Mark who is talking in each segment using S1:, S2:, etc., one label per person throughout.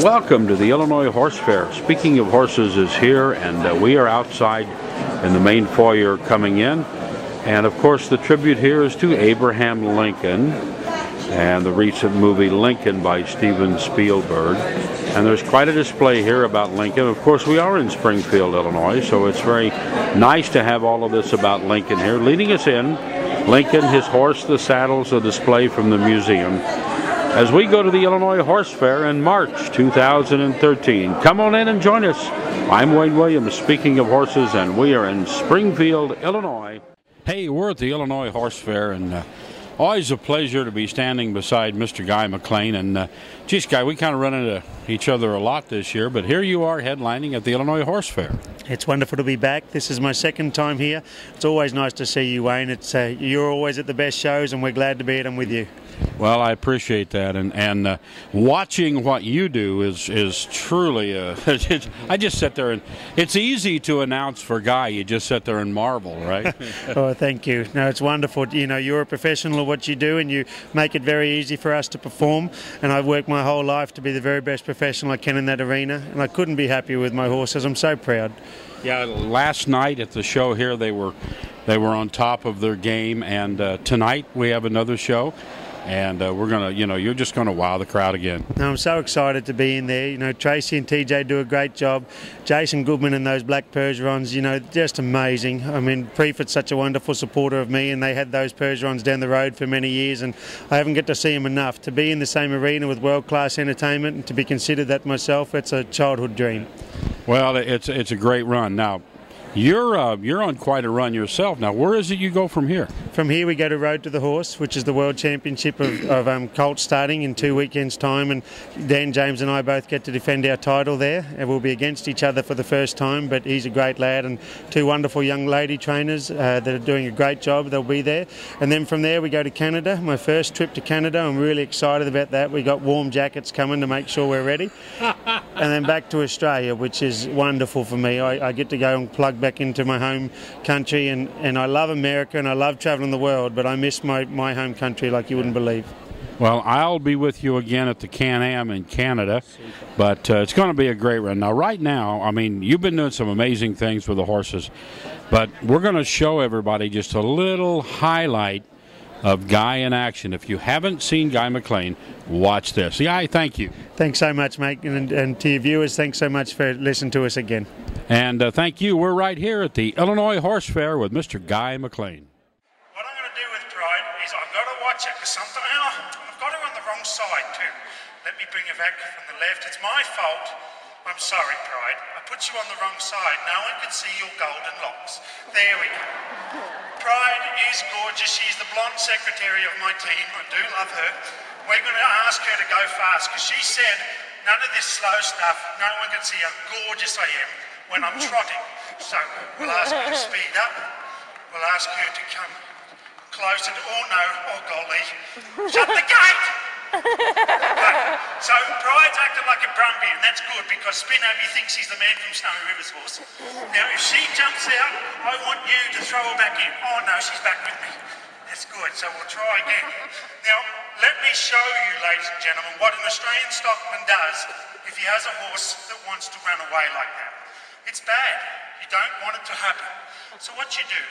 S1: Welcome to the Illinois Horse Fair. Speaking of Horses is here, and we are outside in the main foyer coming in. And of course the tribute here is to Abraham Lincoln and the recent movie Lincoln by Steven Spielberg. And there's quite a display here about Lincoln. Of course, we are in Springfield, Illinois, so it's very nice to have all of this about Lincoln here. Leading us in, Lincoln, his horse, the saddles, a display from the museum, as we go to the Illinois Horse Fair in March 2013. Come on in and join us. I'm Wayne Williams, speaking of horses, and we are in Springfield, Illinois. Hey, we're at the Illinois Horse Fair, and always a pleasure to be standing beside Mr. Guy McLean. And geez, Guy, we kind of run into each other a lot this year, but here you are headlining at the Illinois Horse Fair.
S2: It's wonderful to be back. This is my second time here. It's always nice to see you, Wayne. You're always at the best shows, and we're glad to be at them with you.
S1: Well, I appreciate that, and watching what you do is truly I just sit there, and it's easy to announce for Guy. You just sit there and marvel, right?
S2: Oh, thank you. No, it's wonderful. You know, you're a professional at what you do, and you make it very easy for us to perform. And I've worked my whole life to be the very best professional I can in that arena, and I couldn't be happier with my horses. I'm so proud.
S1: Yeah, last night at the show here, they were on top of their game, and tonight we have another show. And we're going to, you're just going to wow the crowd again.
S2: No, I'm so excited to be in there. You know, Tracy and TJ do a great job. Jason Goodman and those Black Percherons, just amazing. I mean, Preifit's such a wonderful supporter of me, and they had those Percherons down the road for many years, and I haven't get to see them enough. To be in the same arena with world-class entertainment and to be considered that myself, it's a childhood dream.
S1: Well, it's a great run. Now, you're on quite a run yourself. Now, where is it you go from here?
S2: From here we go to Road to the Horse, which is the World Championship of colts starting in 2 weekends' time, and Dan James and I both get to defend our title there, and we'll be against each other for the first time, but he's a great lad, and two wonderful young lady trainers that are doing a great job. They'll be there. And then from there we go to Canada, my first trip to Canada. I'm really excited about that. We got warm jackets coming to make sure we're ready. And then back to Australia, which is wonderful for me. I get to go and plug back into my home country, and I love America and I love traveling the world, but I miss my home country like you wouldn't believe.
S1: Well, I'll be with you again at the Can-Am in Canada, but it's going to be a great run. Now, right now, I mean, you've been doing some amazing things with the horses, but we're going to show everybody just a little highlight of Guy in action. If you haven't seen Guy McLean, watch this. Guy, thank you.
S2: Thanks so much, mate, and to your viewers, thanks so much for listening to us again.
S1: And thank you. We're right here at the Illinois Horse Fair with Mr. Guy McLean.
S2: What I'm going to do with Pride is I've got to watch it, because sometimes I've got her on the wrong side too. Let me bring her back from the left. It's my fault. I'm sorry, Pride. I put you on the wrong side. No one can see your golden locks. There we go. Pride is gorgeous. She's the blonde secretary of my team. I do love her. We're going to ask her to go fast, because she said none of this slow stuff. No one can see how gorgeous I am when I'm trotting. So we'll ask her to speed up. We'll ask her to come closer to, oh no, oh golly. Shut the gate! Right. So Pride's acting like a Brumby, and that's good, because Spinobi thinks he's the man from Snowy River's horse. Now if she jumps out, I want you to throw her back in. Oh no, she's back with me. That's good, so we'll try again. Now, let me show you, ladies and gentlemen, what an Australian stockman does if he has a horse that wants to run away like that. It's bad. You don't want it to happen. So what you do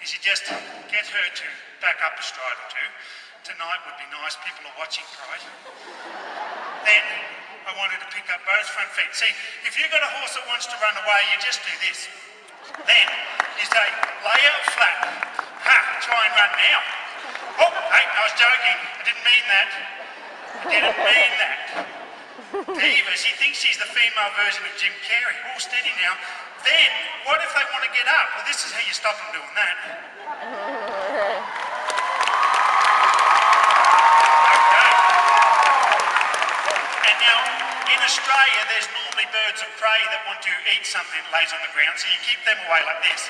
S2: is you just get her to back up a stride or two. Tonight would be nice. People are watching, Pride. Then I want her to pick up both front feet. See, if you've got a horse that wants to run away, you just do this. Then you say, lay out flat. Ha, try and run now. Oh, hey, I was joking. I didn't mean that. I didn't mean that. Divas, he thinks he's the female version of Jim Carrey. All steady now. Then, what if they want to get up? Well, this is how you stop them doing that. Okay. And now, in Australia, there's normally birds of prey that want to eat something that lays on the ground, so you keep them away like this.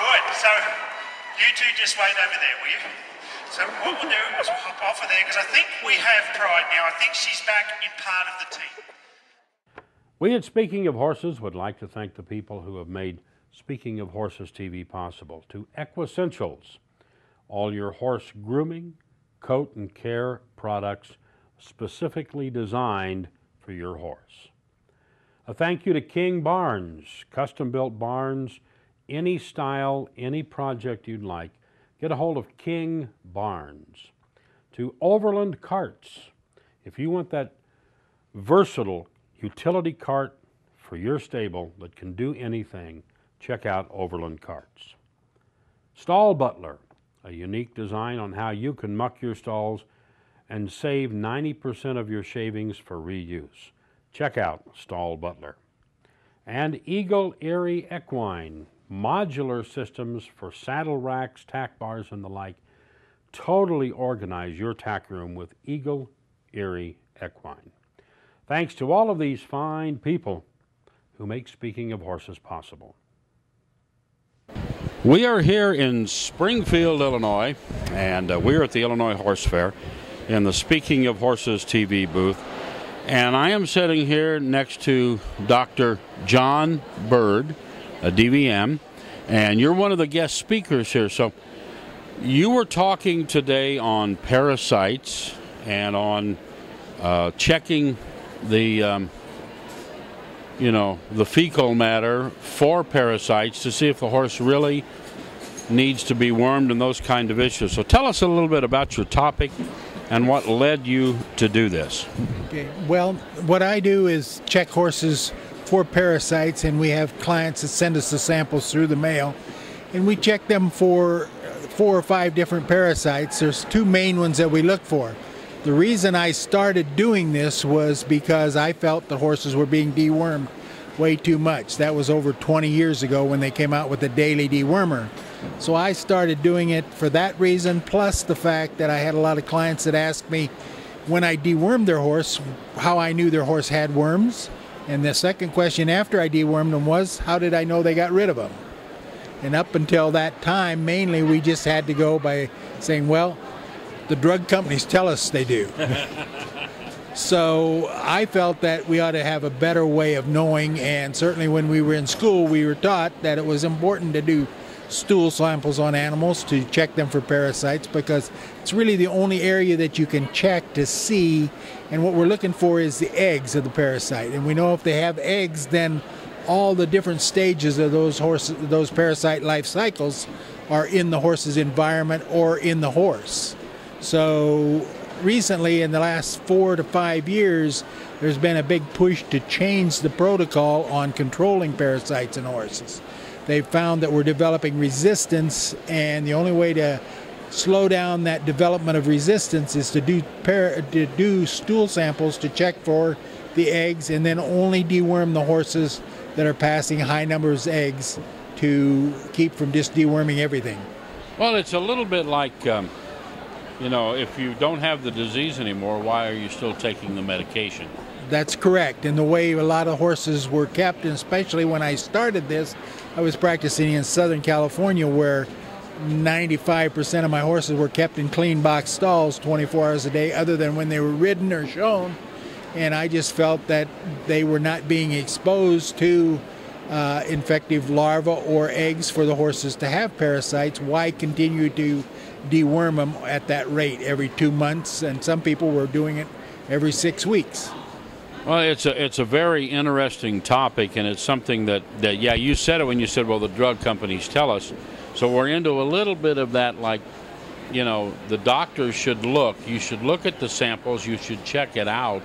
S2: Good. So, you two just wait over there, will you? So what we'll do is we'll hop off of there, because I think we have Pride now. I think she's back in part of the team.
S1: We at Speaking of Horses would like to thank the people who have made Speaking of Horses TV possible. To Equessentials, all your horse grooming, coat and care products specifically designed for your horse. A thank you to King Barns, custom-built barns, any style, any project you'd like. Get a hold of King Barns. To Overland Carts, if you want that versatile utility cart for your stable that can do anything, check out Overland Carts. Stall Butler, a unique design on how you can muck your stalls and save 90% of your shavings for reuse. Check out Stall Butler. And Eagle Erie Equine, modular systems for saddle racks, tack bars, and the like. Totally organize your tack room with Eagle Erie Equine. Thanks to all of these fine people who make Speaking of Horses possible. We are here in Springfield, Illinois, and we're at the Illinois Horse Fair in the Speaking of Horses TV booth. And I am sitting here next to Dr. John Bird, a DVM, and you're one of the guest speakers here. So you were talking today on parasites and on checking the the fecal matter for parasites to see if the horse really needs to be wormed and those kind of issues. So tell us a little bit about your topic and what led you to do this.
S3: Okay. Well, what I do is check horses for parasites, and we have clients that send us the samples through the mail, and we check them for 4 or 5 different parasites. There's 2 main ones that we look for. The reason I started doing this was because I felt the horses were being dewormed way too much. That was over 20 years ago when they came out with the daily dewormer. So I started doing it for that reason, plus the fact that I had a lot of clients that asked me when I dewormed their horse how I knew their horse had worms. And the second question after I dewormed them was, how did I know they got rid of them? And up until that time, mainly we just had to go by saying, well, the drug companies tell us they do. So I felt that we ought to have a better way of knowing, and certainly when we were in school, we were taught that it was important to do stool samples on animals to check them for parasites, because it's really the only area that you can check to see, and what we're looking for is the eggs of the parasite. And we know if they have eggs, then all the different stages of those parasite life cycles are in the horse's environment or in the horse. So recently, in the last 4 to 5 years, there's been a big push to change the protocol on controlling parasites in horses. They've found that we're developing resistance, and the only way to slow down that development of resistance is to do stool samples to check for the eggs, and then only deworm the horses that are passing high numbers of eggs to keep from just deworming everything.
S1: Well, it's a little bit like, if you don't have the disease anymore, why are you still taking the medication?
S3: That's correct. And the way a lot of horses were kept, and especially when I started this, I was practicing in Southern California, where 95% of my horses were kept in clean box stalls 24 hours a day, other than when they were ridden or shown. And I just felt that they were not being exposed to infective larvae or eggs for the horses to have parasites. Why continue to deworm them at that rate every 2 months? And some people were doing it every 6 weeks.
S1: Well, it's a very interesting topic, and it's something that you said it when you said, well, the drug companies tell us. So we're into a little bit of that, like, the doctors should look. You should look at the samples. You should check it out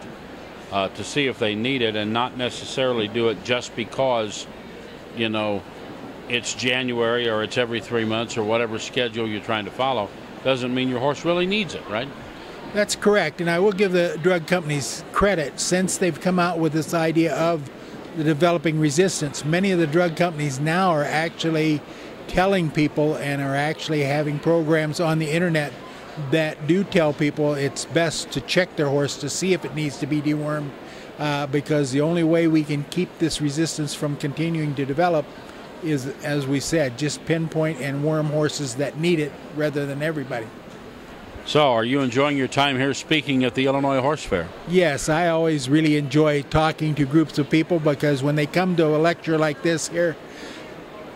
S1: to see if they need it, and not necessarily do it just because, it's January or it's every 3 months or whatever schedule you're trying to follow. Doesn't mean your horse really needs it, right?
S3: That's correct, and I will give the drug companies credit. Since they've come out with this idea of the developing resistance, many of the drug companies now are actually telling people and are actually having programs on the internet that do tell people it's best to check their horse to see if it needs to be dewormed, because the only way we can keep this resistance from continuing to develop is, as we said, just pinpoint and worm horses that need it rather than everybody.
S1: So, are you enjoying your time here speaking at the Illinois Horse Fair?
S3: Yes, I always really enjoy talking to groups of people, because when they come to a lecture like this here,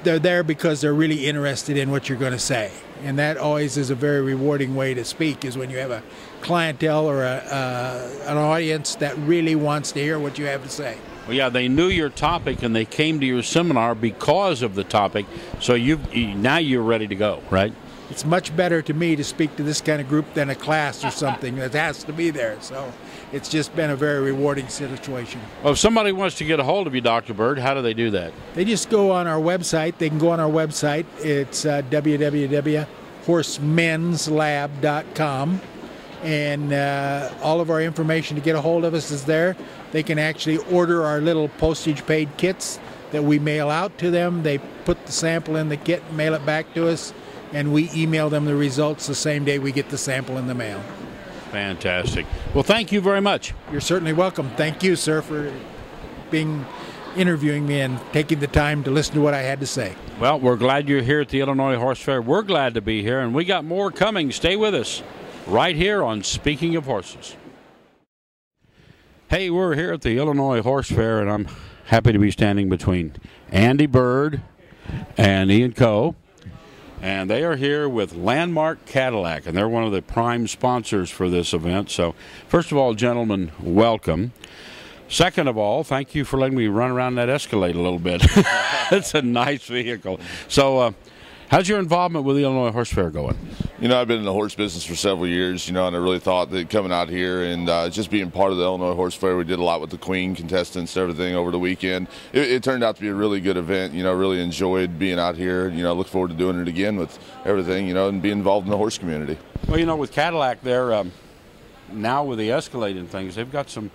S3: they're there because they're really interested in what you're going to say. And that always is a very rewarding way to speak, is when you have a clientele or an audience that really wants to hear what you have to say.
S1: Well, yeah, they knew your topic and they came to your seminar because of the topic, so now you're ready to go, right?
S3: It's much better to me to speak to this kind of group than a class or something that has to be there. So it's just been a very rewarding situation.
S1: Well, if somebody wants to get a hold of you, Dr. Bird, how do they do that?
S3: They just go on our website. They can go on our website. It's www.horsemenslab.com. And all of our information to get a hold of us is there. They can actually order our little postage paid kits that we mail out to them. They put the sample in the kit and mail it back to us, and we email them the results the same day we get the sample in the mail.
S1: Fantastic. Well, thank you very much.
S3: You're certainly welcome. Thank you, sir, for interviewing me and taking the time to listen to what I had to say.
S1: Well, we're glad you're here at the Illinois Horse Fair. We're glad to be here, and we got more coming. Stay with us right here on Speaking of Horses. Hey, we're here at the Illinois Horse Fair, and I'm happy to be standing between Andy Bird and Ian Coe. And they are here with Landmark Cadillac, and they're one of the prime sponsors for this event. So, first of all, gentlemen, welcome. Second of all, thank you for letting me run around that Escalade a little bit. It's a nice vehicle. So, how's your involvement with the Illinois Horse Fair going?
S4: You know, I've been in the horse business for several years, and I really thought that coming out here and just being part of the Illinois Horse Fair, we did a lot with the Queen contestants, everything over the weekend. It turned out to be a really good event. Really enjoyed being out here. Look forward to doing it again with everything, and being involved in the horse community.
S1: Well, with Cadillac, they're now with the Escalade and things, they've got some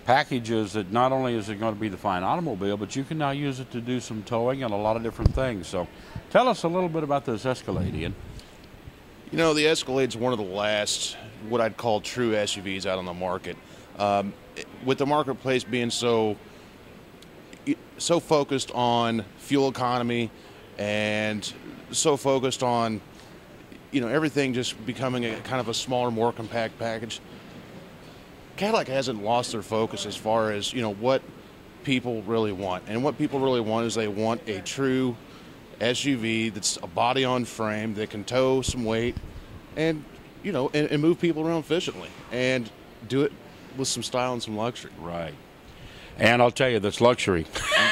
S1: packages that not only is it going to be the fine automobile, but you can now use it to do some towing and a lot of different things. So tell us a little bit about this Escalade, Ian.
S5: The Escalade's one of the last, what I'd call true SUVs out on the market. With the marketplace being so focused on fuel economy and so focused on, everything just becoming a kind of a smaller, more compact package, Cadillac hasn't lost their focus as far as, what people really want. And what people really want is they want a true SUV that's a body on frame that can tow some weight and and move people around efficiently and do it with some style and some luxury.
S1: Right. And I'll tell you, that's luxury.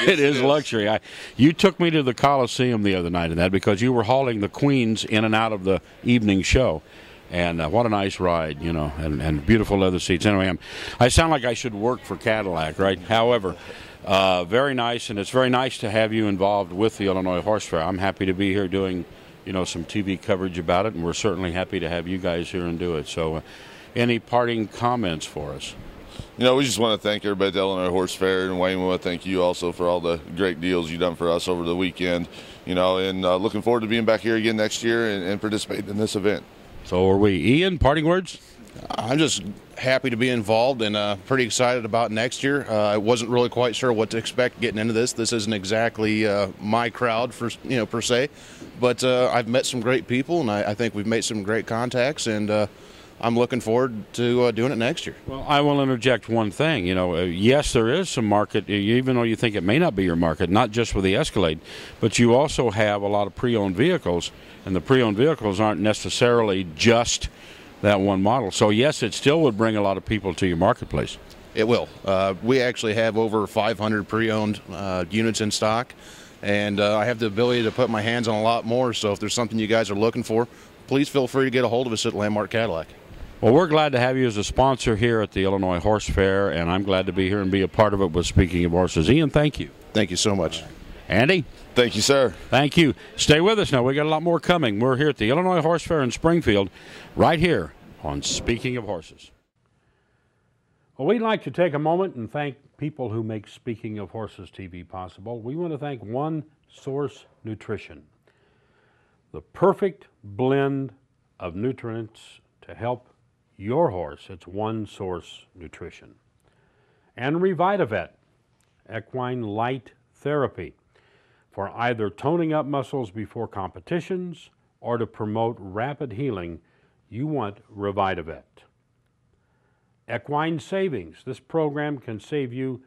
S1: It is luxury. You took me to the Coliseum the other night in that because you were hauling the Queens in and out of the evening show. And what a nice ride, and beautiful leather seats. Anyway, I sound like I should work for Cadillac, right? However, very nice, and it's very nice to have you involved with the Illinois Horse Fair. I'm happy to be here doing, some TV coverage about it, and we're certainly happy to have you guys here and do it. So, any parting comments for us?
S4: We just want to thank everybody at the Illinois Horse Fair, and Wayne, we want to thank you also for all the great deals you've done for us over the weekend, and looking forward to being back here again next year and participating in this event.
S1: So are we. Ian, parting words?
S5: I'm just happy to be involved and pretty excited about next year. I wasn't really quite sure what to expect getting into this. This isn't exactly my crowd per se, but I've met some great people, and I think we've made some great contacts, and I'm looking forward to doing it next year.
S1: Well, I will interject one thing. Yes, there is some market, even though you think it may not be your market, not just with the Escalade, but you also have a lot of pre-owned vehicles, and the pre-owned vehicles aren't necessarily just that one model. So, yes, it still would bring a lot of people to your marketplace.
S5: It will. We actually have over 500 pre-owned units in stock, and I have the ability to put my hands on a lot more. So if there's something you guys are looking for, please feel free to get a hold of us at Landmark Cadillac.
S1: Well, we're glad to have you as a sponsor here at the Illinois Horse Fair, and I'm glad to be here and be a part of it with Speaking of Horses. Ian, thank you.
S5: Thank you so much.
S1: Andy?
S4: Thank you, sir.
S1: Thank you. Stay with us now. We got a lot more coming. We're here at the Illinois Horse Fair in Springfield, right here on Speaking of Horses. Well, we'd like to take a moment and thank people who make Speaking of Horses TV possible. We want to thank One Source Nutrition, the perfect blend of nutrients to help your horse. It's One Source Nutrition. And Revitavet, equine light therapy, for either toning up muscles before competitions or to promote rapid healing. You want Revitavet. Equine Savings. This program can save you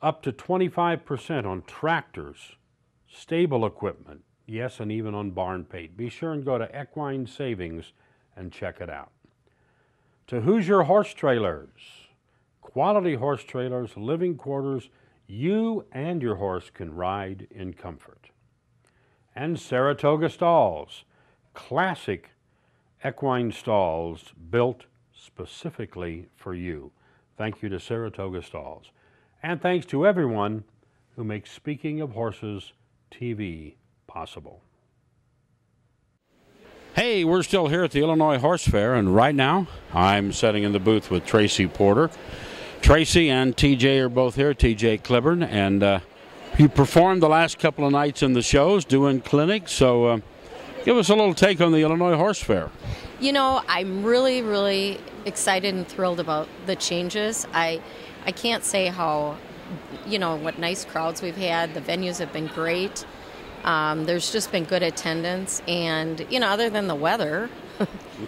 S1: up to 25% on tractors, stable equipment, Yes, and even on barn paint. Be sure and go to Equine Savings and check it out. To Hoosier Horse Trailers. Quality horse trailers, living quarters, you and your horse can ride in comfort. And Saratoga Stalls. Classic equine stalls built specifically for you. Thank you to Saratoga Stalls. And thanks to everyone who makes Speaking of Horses TV possible. Hey, we're still here at the Illinois Horse Fair, and right now I'm sitting in the booth with Tracy Porter. Tracy and TJ are both here, TJ Cliburn, and you performed the last couple of nights in the shows doing clinics, so give us a little take on the Illinois Horse Fair.
S6: You know, I'm really, really excited and thrilled about the changes. I can't say how, you know, what nice crowds we've had. The venues have been great. There's just been good attendance, and, you know, other than the weather,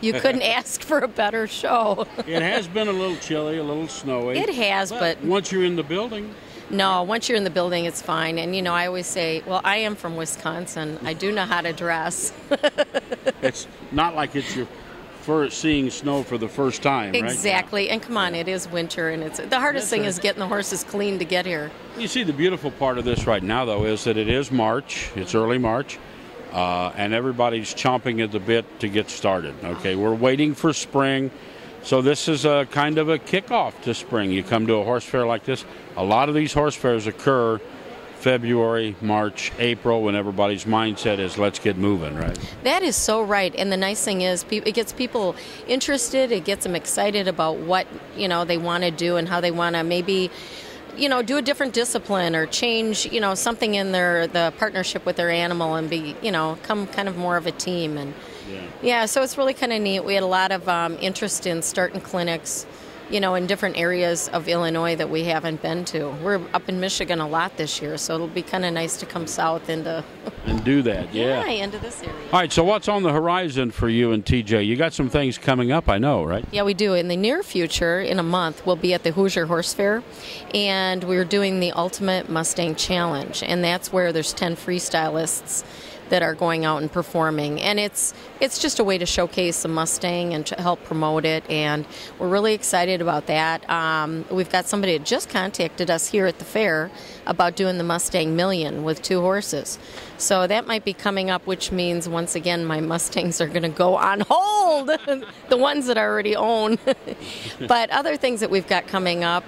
S6: you couldn't ask for a better show.
S1: It has been a little chilly, a little snowy.
S6: It has, but
S1: once you're in the building.
S6: No, once you're in the building, it's fine. And, you know, I always say, well, I am from Wisconsin. I do know how to dress.
S1: It's not like it's your first seeing snow for the first time, right?
S6: Exactly. And come on, it is winter, and it's the hardest thing is getting the horses clean to get here.
S1: You see, the beautiful part of this right now, though, is that it is March. It's early March. And everybody's chomping at the bit to get started. Okay, we're waiting for spring. So this is a kind of a kickoff to spring. You come to a horse fair like this. A lot of these horse fairs occur February, March, April, when everybody's mindset is let's get moving, right?
S6: That is so right. And the nice thing is it gets people interested. It gets them excited about what, you know, they want to do and how they want to maybe, you know, do a different discipline or change, you know, something in the partnership with their animal and be, you know, come kind of more of a team. And yeah, so it's really kind of neat. We had a lot of interest in starting clinics, you know, in different areas of Illinois that we haven't been to. We're up in Michigan a lot this year, so it'll be kind of nice to come south into
S1: and do that. Yeah,
S6: into this area.
S1: All right, so what's on the horizon for you and TJ? You got some things coming up, I know, right?
S6: Yeah, we do. In the near future, in a month, we'll be at the Hoosier Horse Fair, and we're doing the Ultimate Mustang Challenge, and that's where there's 10 freestylists that are going out and performing, and it's just a way to showcase the Mustang and to help promote it, and we're really excited about that. We've got somebody that just contacted us here at the fair about doing the Mustang Million with 2 horses, so that might be coming up, which means once again my Mustangs are going to go on hold, the ones that I already own. But other things that we've got coming up,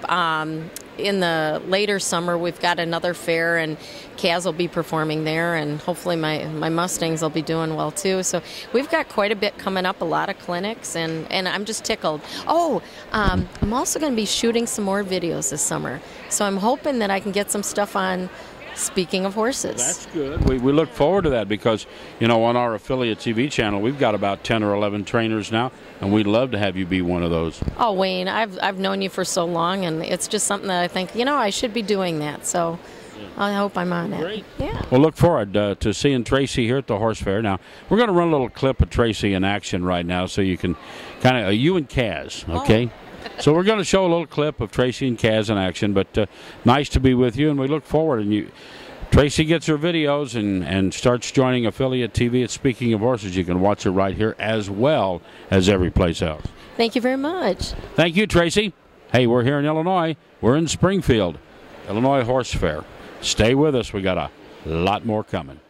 S6: in the later summer, we've got another fair, and Kaz will be performing there, and hopefully my Mustangs will be doing well too. So we've got quite a bit coming up, a lot of clinics, and I'm just tickled. Oh, I'm also going to be shooting some more videos this summer, so I'm hoping that I can get some stuff on Speaking of Horses.
S1: That's good. We look forward to that because, you know, on our affiliate TV channel, we've got about 10 or 11 trainers now, and we'd love to have you be one of those.
S6: Oh, Wayne, I've known you for so long, and it's just something that I think, you know, I should be doing that. So I hope I'm on it.
S1: Great.
S6: Yeah.
S1: We'll look forward to seeing Tracy here at the Horse Fair. Now, we're going to run a little clip of Tracy in action right now so you can kind of, you and Kaz, okay? Oh. So we're going to show a little clip of Tracy and Kaz in action, but nice to be with you, and we look forward. And Tracy gets her videos and starts joining affiliate TV at Speaking of Horses. You can watch it right here as well as every place else.
S6: Thank you very much.
S1: Thank you, Tracy. Hey, we're here in Illinois. We're in Springfield, Illinois Horse Fair. Stay with us. We got a lot more coming.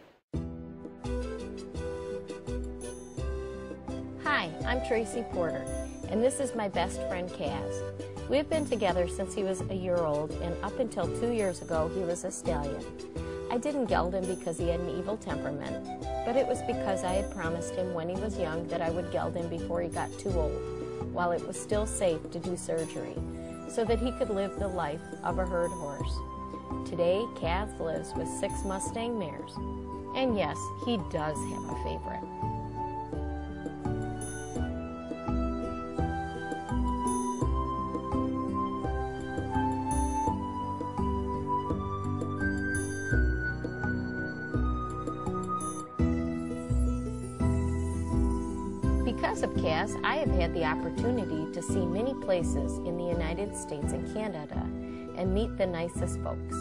S7: Hi, I'm Tracy Porter, and this is my best friend Kaz. We've been together since he was a year old, and up until 2 years ago, he was a stallion. I didn't geld him because he had an evil temperament, but it was because I had promised him when he was young that I would geld him before he got too old, while it was still safe to do surgery, so that he could live the life of a herd horse. Today, Kaz lives with 6 Mustang mares, and yes, he does have a favorite. Because of Kaz, I have had the opportunity to see many places in the United States and Canada and meet the nicest folks.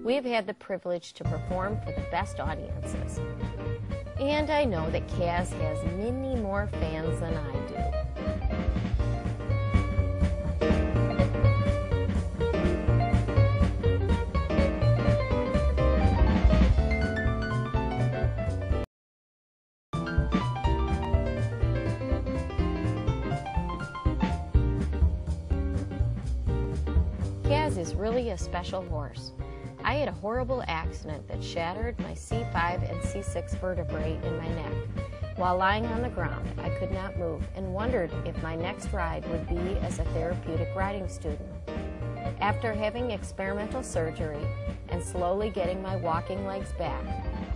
S7: We have had the privilege to perform for the best audiences. And I know that Kaz has many more fans than I do. Kaz is really a special horse. I had a horrible accident that shattered my C5 and C6 vertebrae in my neck. While lying on the ground, I could not move and wondered if my next ride would be as a therapeutic riding student. After having experimental surgery and slowly getting my walking legs back,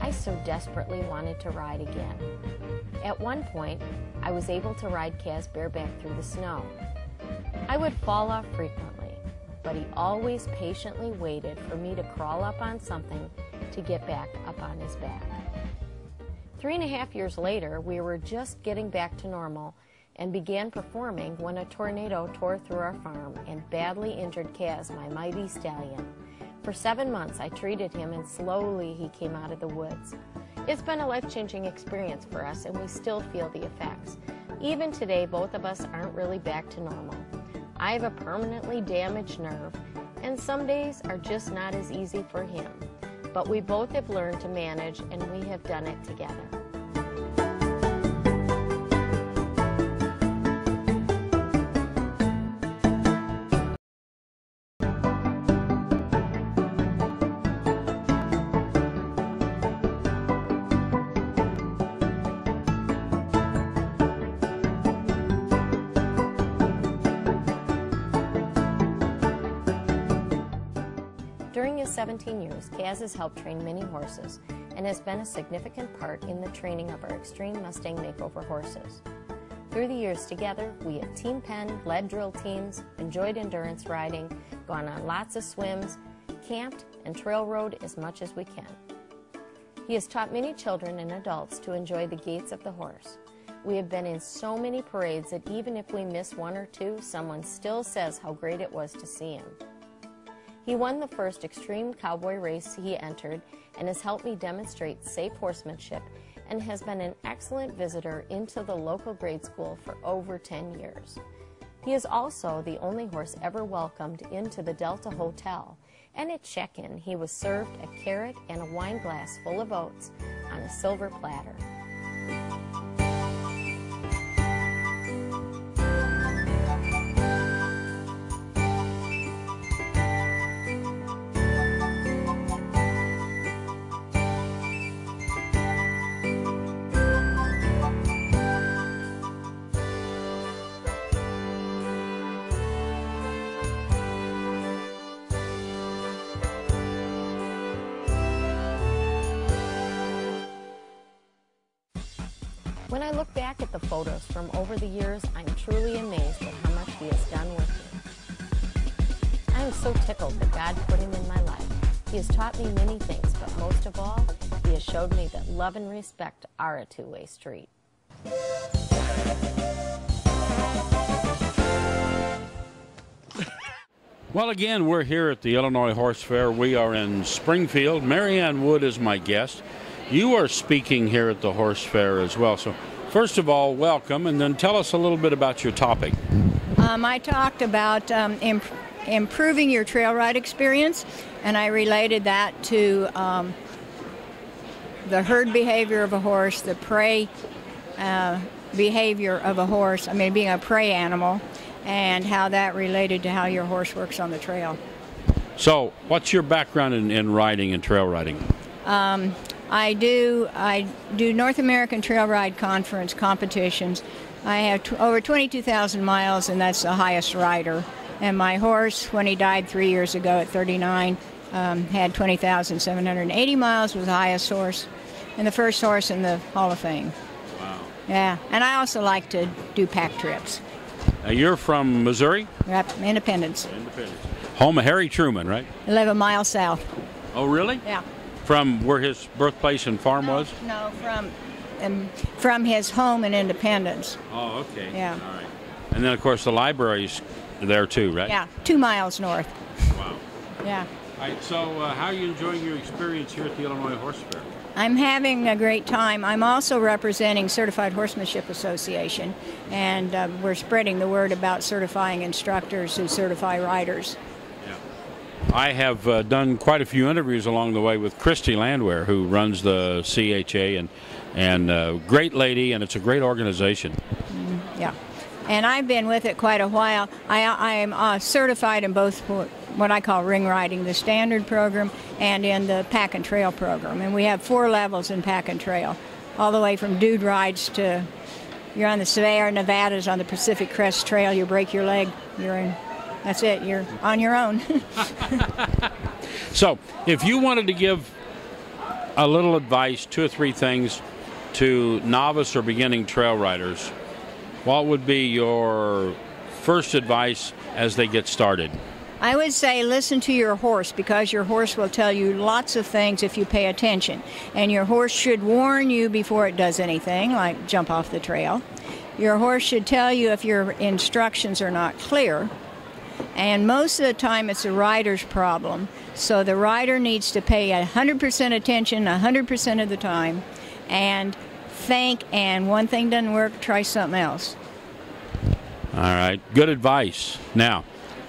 S7: I so desperately wanted to ride again. At one point, I was able to ride Kaz bareback through the snow. I would fall off frequently, but he always patiently waited for me to crawl up on something to get back up on his back. 3.5 years later, we were just getting back to normal and began performing when a tornado tore through our farm and badly injured Kaz, my mighty stallion. For 7 months, I treated him, and slowly he came out of the woods. It's been a life-changing experience for us, and we still feel the effects. Even today, both of us aren't really back to normal. I have a permanently damaged nerve, and some days are just not as easy for him. But we both have learned to manage, and we have done it together. During his 17 years, Kaz has helped train many horses and has been a significant part in the training of our Extreme Mustang Makeover horses. Through the years together, we have team penned, led drill teams, enjoyed endurance riding, gone on lots of swims, camped, and trail rode as much as we can. He has taught many children and adults to enjoy the gaits of the horse. We have been in so many parades that even if we miss one or two, someone still says how great it was to see him. He won the first Extreme Cowboy race he entered and has helped me demonstrate safe horsemanship and has been an excellent visitor into the local grade school for over 10 years. He is also the only horse ever welcomed into the Delta Hotel, and at check-in he was served a carrot and a wine glass full of oats on a silver platter. When I look back at the photos from over the years, I'm truly amazed at how much he has done with me. I am so tickled that God put him in my life. He has taught me many things, but most of all, he has showed me that love and respect are a two-way street.
S1: Well, again, we're here at the Illinois Horse Fair. We are in Springfield. Marianne Wood is my guest. You are speaking here at the Horse Fair as well. So, first of all, welcome, and then tell us a little bit about your topic.
S8: I talked about improving your trail ride experience, and I related that to the herd behavior of a horse, the prey behavior of a horse, being a prey animal, and how that related to how your horse works on the trail.
S1: So, what's your background in riding and trail riding?
S8: I do North American Trail Ride Conference competitions. I have over 22,000 miles, and that's the highest rider. And my horse, when he died 3 years ago at 39, had 20,780 miles, was the highest horse, and the first horse in the Hall of Fame.
S1: Wow.
S8: Yeah, and I also like to do pack trips.
S1: Now, you're from Missouri?
S8: Yep, Independence.
S1: Home of Harry Truman, right?
S8: 11 miles south.
S1: Oh, really?
S8: Yeah.
S1: From where his birthplace and farm was?
S8: No, from his home in Independence.
S1: Oh, okay.
S8: Yeah.
S1: All right. And then, of course, the library's there too, right?
S8: Yeah, 2 miles north.
S1: Wow.
S8: Yeah.
S1: All right, so how are you enjoying your experience here at the Illinois Horse Fair?
S8: I'm having a great time. I'm also representing Certified Horsemanship Association, and we're spreading the word about certifying instructors who certify riders.
S1: I have done quite a few interviews along the way with Christy Landwehr, who runs the CHA, and great lady, and it's a great organization.
S8: Yeah, and I've been with it quite a while. I am certified in both what I call ring riding, the standard program, and in the pack and trail program. And we have 4 levels in pack and trail, all the way from dude rides to you're on the Sierra Nevadas on the Pacific Crest Trail, you break your leg, that's it, you're on your own.
S1: So, if you wanted to give a little advice, 2 or 3 things to novice or beginning trail riders, what would be your first advice as they get started?
S8: I would say listen to your horse, because your horse will tell you lots of things if you pay attention. And your horse should warn you before it does anything, like jump off the trail. Your horse should tell you if your instructions are not clear. And most of the time it's the rider's problem. So the rider needs to pay 100% attention 100% of the time and think, and one thing doesn't work, try something else.
S1: All right, good advice. Now,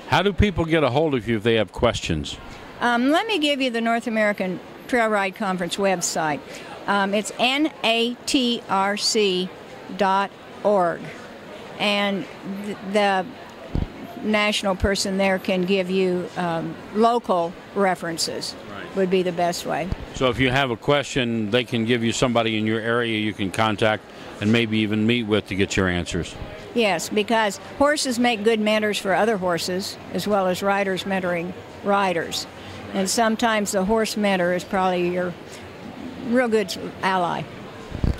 S1: how do people get a hold of you if they have questions?
S8: Let me give you the North American Trail Ride Conference website. It's natrc.org. And the national person there can give you local references. Right. Would be the best way.
S1: So if you have a question, they can give you somebody in your area you can contact and maybe even meet with to get your answers.
S8: Yes, because horses make good mentors for other horses, as well as riders mentoring riders. And sometimes the horse mentor is probably your real good ally.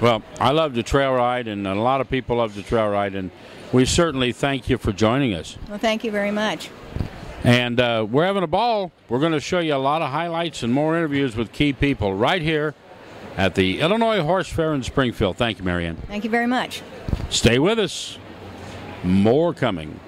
S1: Well, I love to trail ride, and a lot of people love to trail ride, and we certainly thank you for joining us.
S8: Well, thank you very much.
S1: And we're having a ball. We're going to show you a lot of highlights and more interviews with key people right here at the Illinois Horse Fair in Springfield. Thank you, Marianne.
S8: Thank you very much.
S1: Stay with us. More coming.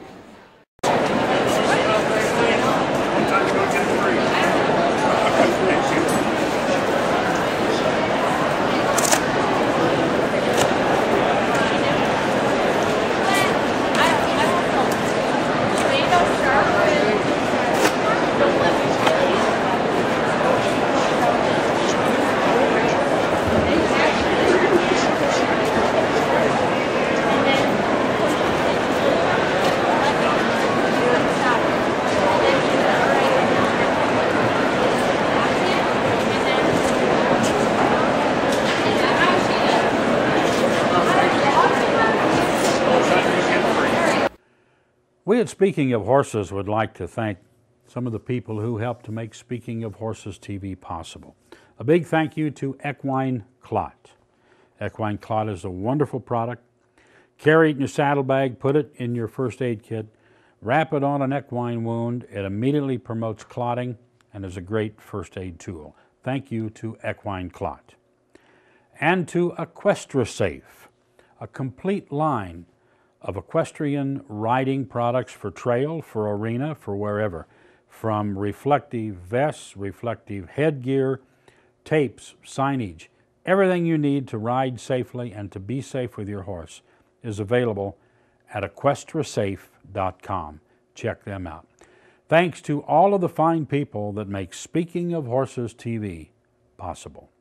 S1: We at Speaking of Horses would like to thank some of the people who helped to make Speaking of Horses TV possible. A big thank you to Equine Clot. Equine Clot is a wonderful product. Carry it in your saddlebag, put it in your first aid kit, wrap it on an equine wound. It immediately promotes clotting and is a great first aid tool. Thank you to Equine Clot. And to EquestraSafe, a complete line of equestrian riding products for trail, for arena, for wherever. From reflective vests, reflective headgear, tapes, signage, everything you need to ride safely and to be safe with your horse is available at EquestraSafe.com. Check them out. Thanks to all of the fine people that make Speaking of Horses TV possible.